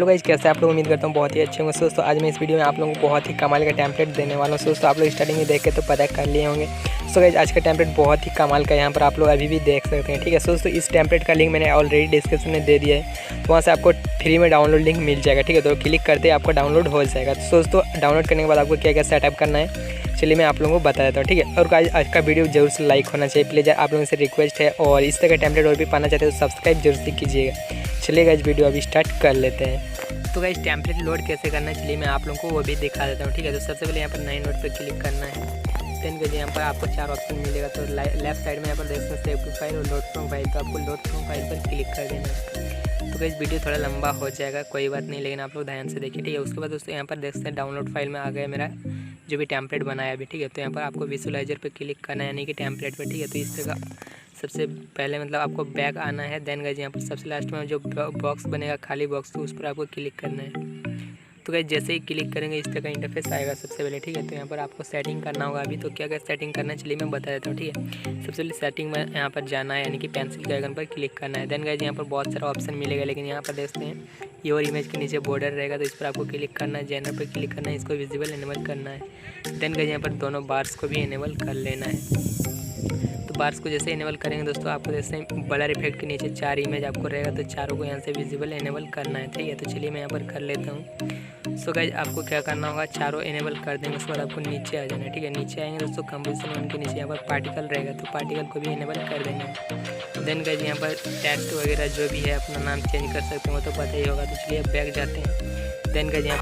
Hello guys, कैसे आप लोग? उम्मीद करता हूँ बहुत ही अच्छे होंगे दोस्तों। आज मैं इस वीडियो में आप लोगों को बहुत ही कमाल का टेम्पलेट देने वाला हूँ दोस्तों। आप लोग स्टार्टिंग में देख के तो पता कर लिए होंगे। सो गाइस, आज का टेम्पलेट बहुत ही कमाल का है, यहाँ पर आप लोग अभी भी देख सकते हैं। ठीक है दोस्तों, इस टेम्पलेट का लिंक मैंने ऑलरेडी डिस्क्रिप्शन में दे दिया है, तो वहाँ से आपको फ्री में डाउनलोड लिंक मिल जाएगा। ठीक है, तो क्लिक करते आपको डाउनलोड हो जाएगा। तो दोस्तों, डाउनलोड करने के बाद आपको क्या क्या सेटअप करना है चलिए मैं आप लोगों को बता देता हूँ। ठीक है, और आज का वीडियो जरूर से लाइक होना चाहिए प्लीज़, आप लोगों से रिक्वेस्ट है। और इस तरह का टेम्पलेट और भी पाना चाहते हो तो सब्सक्राइब जरूर से कीजिएगा। चलिए गाइस, वीडियो अभी स्टार्ट कर लेते हैं। तो गाइस, टेम्पलेट लोड कैसे करना है चलिए मैं आप लोगों को वो भी दिखा देता हूँ। ठीक है, तो सबसे पहले यहाँ पर नए नोट पर क्लिक करना है। देन गाइस, यहाँ पर आपको 4 ऑप्शन मिलेगा। तो लेफ्ट साइड में यहाँ पर देख सकते हैं सेव टू फाइल और लोड फ्रॉम फाइल, तो आपको लोड फ्रॉम फाइल पर क्लिक कर देना है। तो गाइस, वीडियो थोड़ा लंबा हो जाएगा, कोई बात नहीं, लेकिन आप लोग ध्यान से देखिए। ठीक है, उसके बाद दोस्तों यहाँ पर देख सकते हैं डाउनलोड फाइल में आ गया मेरा जो भी टेम्पलेट बनाया अभी। ठीक है, तो यहाँ पर आपको विजुअलाइजर पे क्लिक करना है, यानी कि टेम्पलेट पे। ठीक है, तो इस तरह सबसे पहले मतलब आपको बैक आना है। देन गाइस, यहाँ पर सबसे लास्ट में जो बॉक्स बनेगा खाली बॉक्स, तो उस पर आपको क्लिक करना है। तो गाइस, जैसे ही क्लिक करेंगे इस तरह का इंटरफेस आएगा सबसे पहले। ठीक है, तो यहाँ पर आपको सेटिंग करना होगा अभी। तो क्या क्या सेटिंग करना है चलिए मैं बता देता हूँ। ठीक है, सबसे पहले सेटिंग में यहाँ पर जाना है, यानी कि पेंसिल के आइकन पर क्लिक करना है। देन गाइस, यहाँ पर बहुत सारा ऑप्शन मिलेगा, लेकिन यहाँ पर देखते हैं योर इमेज के नीचे बॉर्डर रहेगा, तो इस पर आपको क्लिक करना है। जेनर पर क्लिक करना है, इसको विजिबल इनेबल करना है। देन गाइस, यहाँ पर दोनों बार्स को भी इनेबल कर लेना है। तो बार्स को जैसे इनेबल करेंगे दोस्तों, आपको जैसे ब्लर इफेक्ट के नीचे 4 इमेज आपको रहेगा, तो चारों को यहाँ से विजिबल इनेबल करना है। ठीक है, तो चलिए मैं यहाँ पर कर लेता हूँ। सो गाइस, आपको क्या करना होगा, चारों इनेबल कर देंगे, उसके बाद आपको नीचे आ जाना है। ठीक है, नीचे आएंगे दोस्तों, कंपोजिशन 1 के नीचे यहाँ पर पार्टिकल रहेगा, तो पार्टिकल को भी इनेबल कर देंगे। देन गाइस, यहाँ पर टेक्स्ट वगैरह जो भी है अपना नाम चेंज कर सकते हो, तो पता ही होगा। तो चलिए बैक जाते हैं। देन गाइस, यहाँ